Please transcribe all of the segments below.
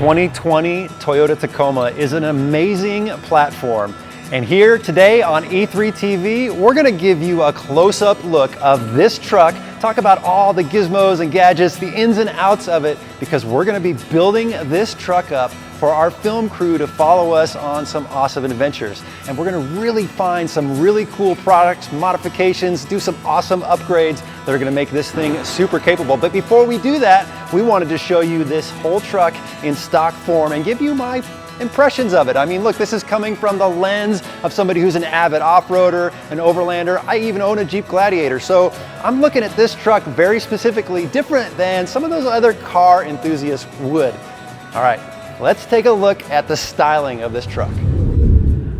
2020 Toyota Tacoma is an amazing platform. And here today on E3 TV, we're gonna give you a close-up look of this truck, talk about all the gizmos and gadgets, the ins and outs of it, because we're gonna be building this truck up for our film crew to follow us on some awesome adventures. And we're gonna really find some really cool products, modifications, do some awesome upgrades that are gonna make this thing super capable. But before we do that, we wanted to show you this whole truck in stock form and give you my impressions of it. I mean, look, this is coming from the lens of somebody who's an avid off-roader, an overlander. I even own a Jeep Gladiator. So I'm looking at this truck very specifically, different than some of those other car enthusiasts would. All right, let's take a look at the styling of this truck.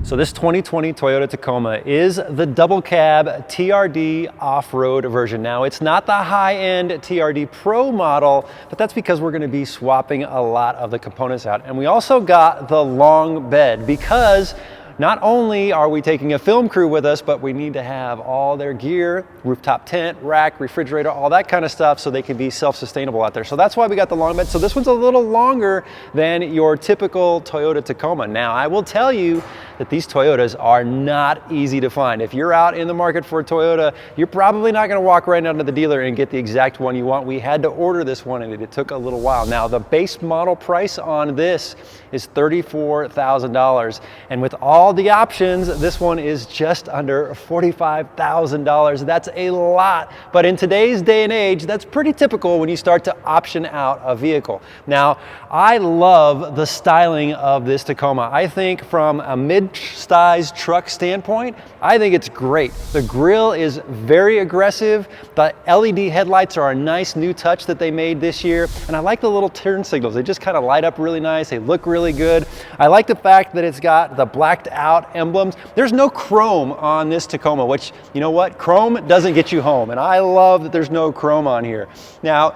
So this 2020 Toyota Tacoma is the double cab TRD off-road version. Now, it's not the high-end TRD Pro model, but that's because we're gonna be swapping a lot of the components out. And we also got the long bed because not only are we taking a film crew with us, but we need to have all their gear, rooftop tent, rack, refrigerator, all that kind of stuff so they can be self-sustainable out there. So that's why we got the long bed. So this one's a little longer than your typical Toyota Tacoma. Now, I will tell you that these Toyotas are not easy to find. If you're out in the market for a Toyota, you're probably not gonna walk right down to the dealer and get the exact one you want. We had to order this one and it took a little while. Now, the base model price on this is $34,000. And with all the options, this one is just under $45,000. That's a lot, but in today's day and age, that's pretty typical when you start to option out a vehicle. Now, I love the styling of this Tacoma. I think from a mid-sized truck standpoint, I think it's great. The grille is very aggressive. The LED headlights are a nice new touch that they made this year, and I like the little turn signals. They just kind of light up really nice. They look really good. I like the fact that it's got the blacked out emblems. There's no chrome on this Tacoma, which, you know what? Chrome doesn't get you home, and I love that there's no chrome on here. Now,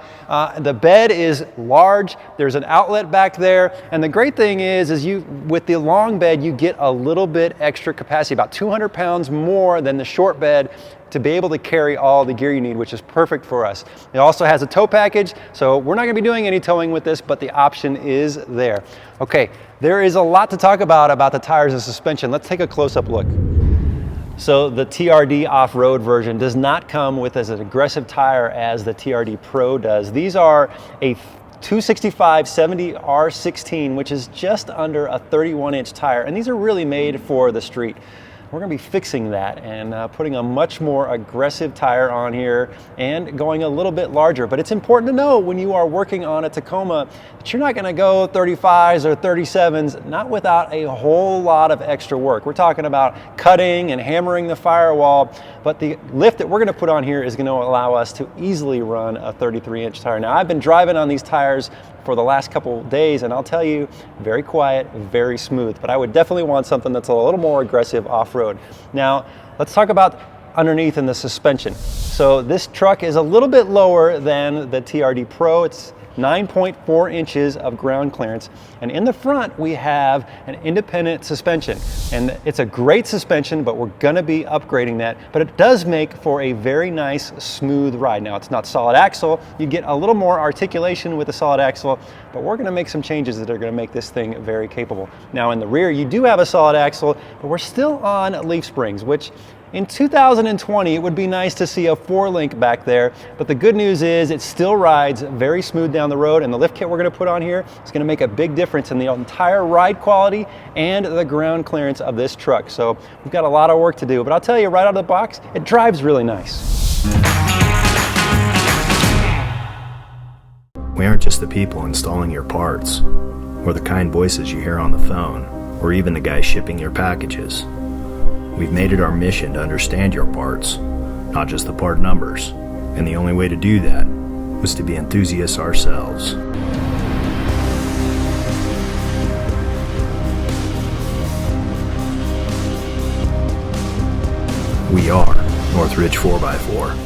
the bed is large. There's an outlet back there, and the great thing is with the long bed, you get a little bit extra capacity, about 200 pounds more than the short bed, to be able to carry all the gear you need, which is perfect for us. It also has a tow package, so we're not gonna be doing any towing with this, but the option is there. Okay, there is a lot to talk about the tires and suspension. Let's take a close-up look. So the TRD off-road version does not come with as an aggressive tire as the TRD Pro does. These are a 265/70 R16, which is just under a 31-inch tire, and these are really made for the street. We're gonna be fixing that and putting a much more aggressive tire on here and going a little bit larger. But it's important to know when you are working on a Tacoma that you're not gonna go 35s or 37s, not without a whole lot of extra work. We're talking about cutting and hammering the firewall, but the lift that we're gonna put on here is gonna allow us to easily run a 33-inch tire. Now, I've been driving on these tires for the last couple days, and I'll tell you, very quiet, very smooth, but I would definitely want something that's a little more aggressive off-road. Now, let's talk about underneath in the suspension. So this truck is a little bit lower than the TRD Pro. It's 9.4 inches of ground clearance, and in the front we have an independent suspension, and it's a great suspension, but we're gonna be upgrading that. But it does make for a very nice smooth ride. Now, it's not solid axle. You get a little more articulation with the solid axle, but we're gonna make some changes that are gonna make this thing very capable. Now, in the rear you do have a solid axle, but we're still on leaf springs, which in 2020, it would be nice to see a 4-link back there, but the good news is it still rides very smooth down the road, and the lift kit we're gonna put on here is gonna make a big difference in the entire ride quality and the ground clearance of this truck. So we've got a lot of work to do, but I'll tell you right out of the box, it drives really nice. We aren't just the people installing your parts, or the kind voices you hear on the phone, or even the guy shipping your packages. We've made it our mission to understand your parts, not just the part numbers, and the only way to do that was to be enthusiasts ourselves. We are Northridge 4x4.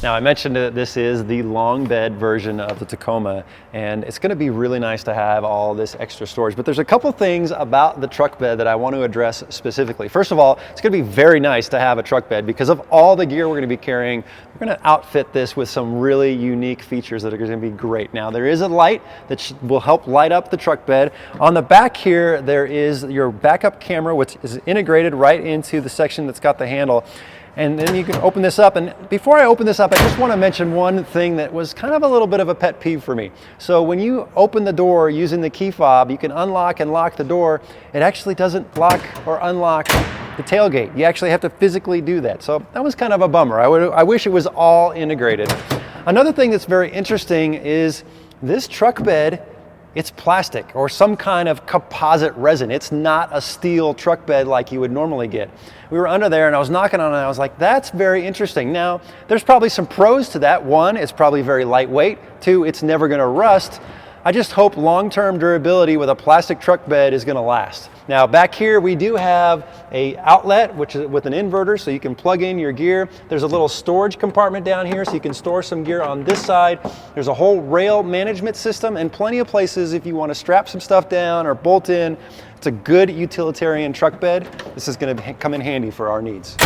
Now I mentioned that this is the long bed version of the Tacoma, and it's going to be really nice to have all this extra storage. But there's a couple things about the truck bed that I want to address specifically. First of all, it's going to be very nice to have a truck bed because of all the gear we're going to be carrying. We're going to outfit this with some really unique features that are going to be great. Now there is a light that will help light up the truck bed. On the back here, there is your backup camera, which is integrated right into the section that's got the handle. And then you can open this up. And before I open this up, I just want to mention one thing that was kind of a little bit of a pet peeve for me. So when you open the door using the key fob, you can unlock and lock the door. It actually doesn't lock or unlock the tailgate. You actually have to physically do that. So that was kind of a bummer. I wish it was all integrated. Another thing that's very interesting is this truck bed, it's plastic or some kind of composite resin. It's not a steel truck bed like you would normally get. We were under there and I was knocking on it and I was like, that's very interesting. Now, there's probably some pros to that. One, it's probably very lightweight. Two, it's never gonna rust. I just hope long-term durability with a plastic truck bed is gonna last. Now back here we do have a outlet which is with an inverter so you can plug in your gear. There's a little storage compartment down here so you can store some gear on this side. There's a whole rail management system and plenty of places if you want to strap some stuff down or bolt in. It's a good utilitarian truck bed. This is going to come in handy for our needs.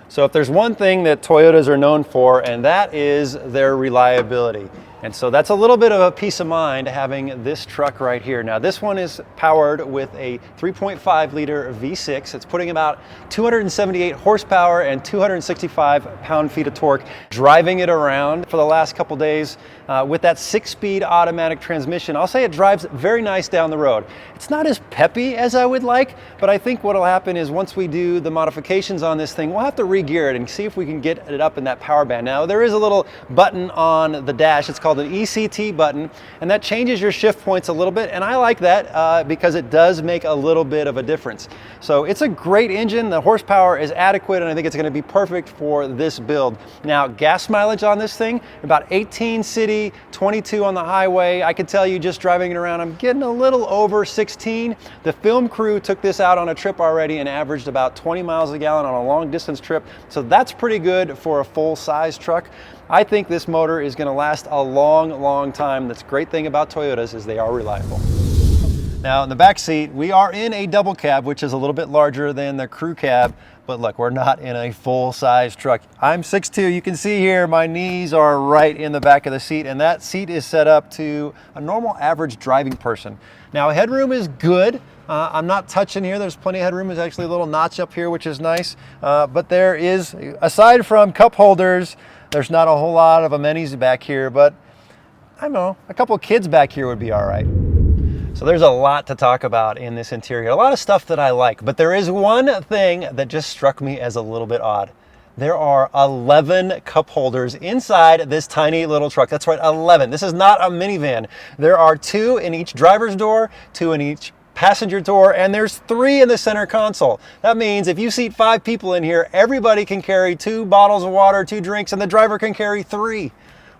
So if there's one thing that Toyotas are known for, and that is their reliability. And so that's a little bit of a peace of mind having this truck right here. Now this one is powered with a 3.5 liter V6. It's putting about 278 horsepower and 265 pound-feet of torque. Driving it around for the last couple days with that 6-speed automatic transmission, I'll say it drives very nice down the road. It's not as peppy as I would like, but I think what'll happen is once we do the modifications on this thing, we'll have to re-gear it and see if we can get it up in that power band. Now there is a little button on the dash. It's called an ECT button, and that changes your shift points a little bit, and I like that because it does make a little bit of a difference. So it's a great engine. The horsepower is adequate, and I think it's going to be perfect for this build. Now gas mileage on this thing, about 18 city, 22 on the highway. I could tell you just driving it around, I'm getting a little over 16. The film crew took this out on a trip already and averaged about 20 miles a gallon on a long distance trip, so that's pretty good for a full-size truck. I think this motor is going to last a long time. That's the great thing about Toyotas is they are reliable. Now in the back seat, we are in a double cab, which is a little bit larger than the crew cab, but look, we're not in a full-size truck. I'm 6'2", you can see here, my knees are right in the back of the seat, and that seat is set up to a normal average driving person. Now headroom is good. I'm not touching here. There's plenty of headroom. There's actually a little notch up here, which is nice. But there is, aside from cup holders, there's not a whole lot of amenities back here, but I don't know, a couple of kids back here would be all right. So there's a lot to talk about in this interior, a lot of stuff that I like, but there is one thing that just struck me as a little bit odd. There are 11 cup holders inside this tiny little truck. That's right, 11. This is not a minivan. There are 2 in each driver's door, 2 in each passenger door, and there's 3 in the center console. That means if you seat 5 people in here, everybody can carry 2 bottles of water, 2 drinks, and the driver can carry 3.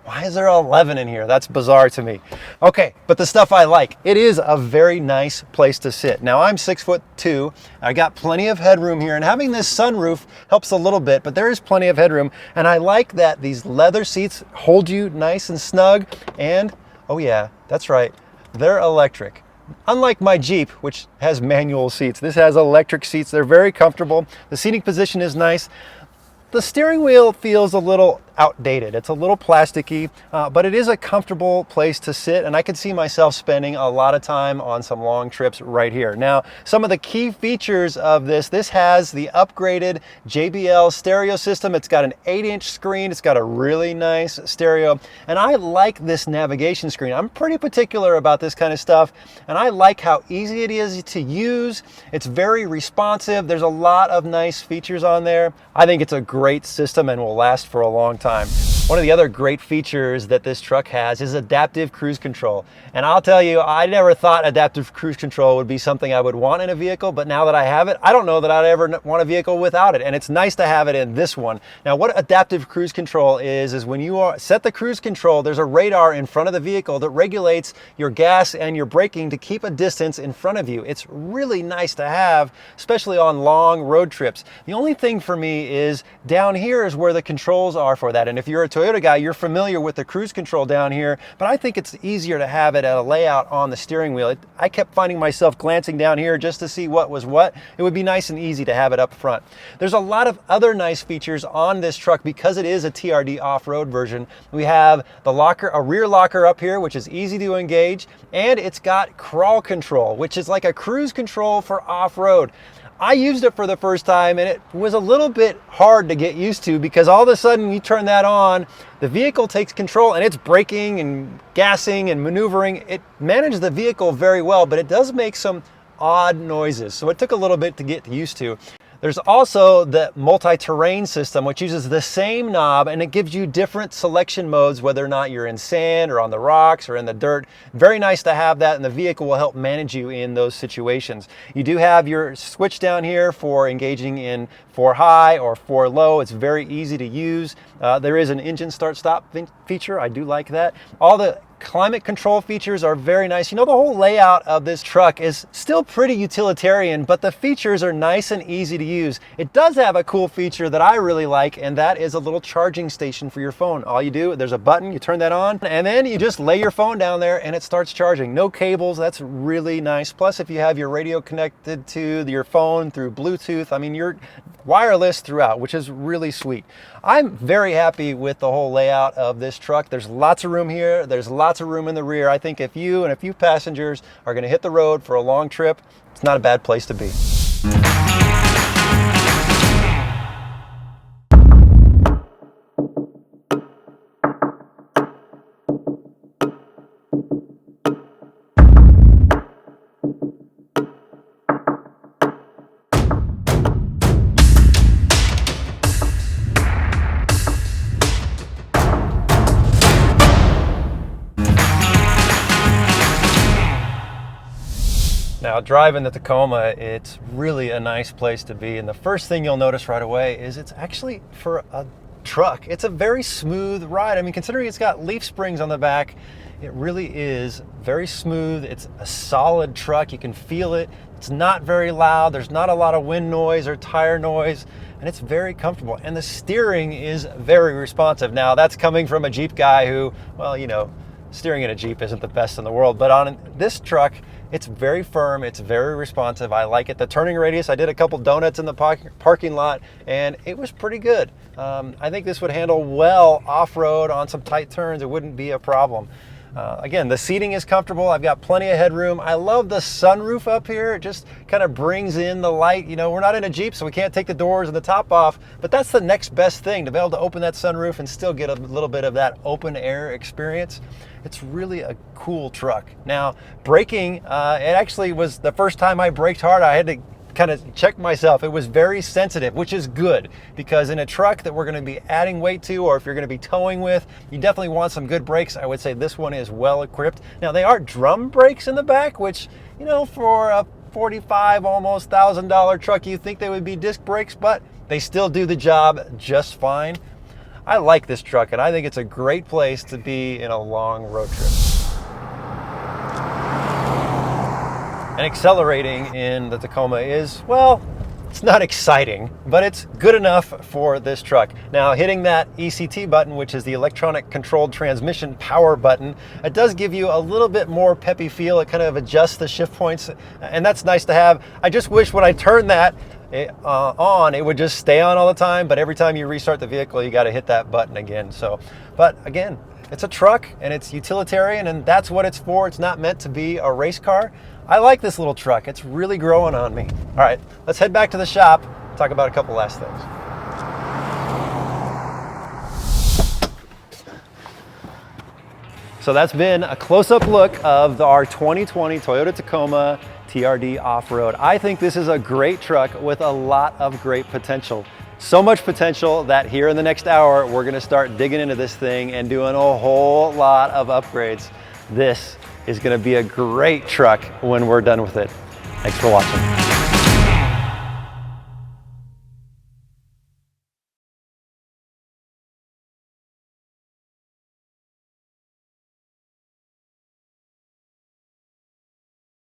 Why is there 11 in here? That's bizarre to me. Okay, but the stuff I like, it is a very nice place to sit. Now I'm 6'2". I got plenty of headroom here, and having this sunroof helps a little bit, but there is plenty of headroom. And I like that these leather seats hold you nice and snug. And, oh yeah, that's right, they're electric. Unlike my Jeep, which has manual seats, this has electric seats. They're very comfortable. The seating position is nice. The steering wheel feels a little outdated. It's a little plasticky, but it is a comfortable place to sit, and I could see myself spending a lot of time on some long trips right here. Now, some of the key features of this has the upgraded JBL stereo system. It's got an 8-inch screen. It's got a really nice stereo, and I like this navigation screen. I'm pretty particular about this kind of stuff, and I like how easy it is to use. It's very responsive. There's a lot of nice features on there. I think it's a great system and will last for a long time. One of the other great features that this truck has is adaptive cruise control. And I'll tell you, I never thought adaptive cruise control would be something I would want in a vehicle, but now that I have it, I don't know that I'd ever want a vehicle without it. And it's nice to have it in this one. Now, what adaptive cruise control is when you set the cruise control, there's a radar in front of the vehicle that regulates your gas and your braking to keep a distance in front of you. It's really nice to have, especially on long road trips. The only thing for me is down here is where the controls are for that. And if you're a Toyota guy, you're familiar with the cruise control down here, but I think it's easier to have it at a layout on the steering wheel. I kept finding myself glancing down here just to see what was what. It would be nice and easy to have it up front. There's a lot of other nice features on this truck because it is a TRD off-road version. We have the locker, a rear locker up here, which is easy to engage, and it's got crawl control, which is like a cruise control for off-road. I used it for the first time and it was a little bit hard to get used to because all of a sudden you turn that on, the vehicle takes control and it's braking and gassing and maneuvering. It manages the vehicle very well, but it does make some odd noises. So it took a little bit to get used to. There's also the multi-terrain system, which uses the same knob and it gives you different selection modes, whether or not you're in sand or on the rocks or in the dirt. Very nice to have that, and the vehicle will help manage you in those situations. You do have your switch down here for engaging in 4 high or 4 low. It's very easy to use. There is an engine start-stop feature. I do like that. All the climate control features are very nice. You know, the whole layout of this truck is still pretty utilitarian, but the features are nice and easy to use. It does have a cool feature that I really like, and that is a little charging station for your phone. All you do, there's a button, you turn that on, and then you just lay your phone down there and it starts charging. No cables, that's really nice. Plus, if you have your radio connected to your phone through Bluetooth, I mean, you're wireless throughout, which is really sweet. I'm very happy with the whole layout of this truck. There's lots of room here. There's lots of room in the rear. I think if you and a few passengers are going to hit the road for a long trip, it's not a bad place to be. Now, driving the Tacoma, it's really a nice place to be. And the first thing you'll notice right away is it's actually, for a truck, it's a very smooth ride. I mean, considering it's got leaf springs on the back, it really is very smooth. It's a solid truck. You can feel it. It's not very loud. There's not a lot of wind noise or tire noise, and it's very comfortable. And the steering is very responsive. Now, that's coming from a Jeep guy who, well, you know, steering in a Jeep isn't the best in the world, but on this truck, it's very firm, it's very responsive. I like it. The turning radius, I did a couple donuts in the parking lot and it was pretty good. I think this would handle well off-road on some tight turns. It wouldn't be a problem. Again, the seating is comfortable. I've got plenty of headroom. I love the sunroof up here. It just kind of brings in the light. You know, we're not in a Jeep, so we can't take the doors and the top off, but that's the next best thing, to be able to open that sunroof and still get a little bit of that open air experience. It's really a cool truck. Now, braking, it actually was the first time I braked hard. I had to kind of check myself. It was very sensitive, which is good, because in a truck that we're going to be adding weight to, or if you're going to be towing with, you definitely want some good brakes. I would say this one is well equipped. Now, they are drum brakes in the back, which, you know, for a $45, almost $1,000 truck, you think they would be disc brakes, but they still do the job just fine. I like this truck, and I think it's a great place to be in a long road trip. And accelerating in the Tacoma is, well, it's not exciting, but it's good enough for this truck. Now, hitting that ECT button, which is the electronic controlled transmission power button, it does give you a little bit more peppy feel. It kind of adjusts the shift points, and that's nice to have. I just wish when I turn that on, it would just stay on all the time, but every time you restart the vehicle, you got to hit that button again. So, but again, it's a truck and it's utilitarian, and that's what it's for. It's not meant to be a race car. I like this little truck. It's really growing on me. All right, let's head back to the shop, talk about a couple last things. So that's been a close-up look of our 2020 Toyota Tacoma TRD Off-Road. I think this is a great truck with a lot of great potential. So much potential that here in the next hour, we're gonna start digging into this thing and doing a whole lot of upgrades. This is gonna be a great truck when we're done with it. Thanks for watching.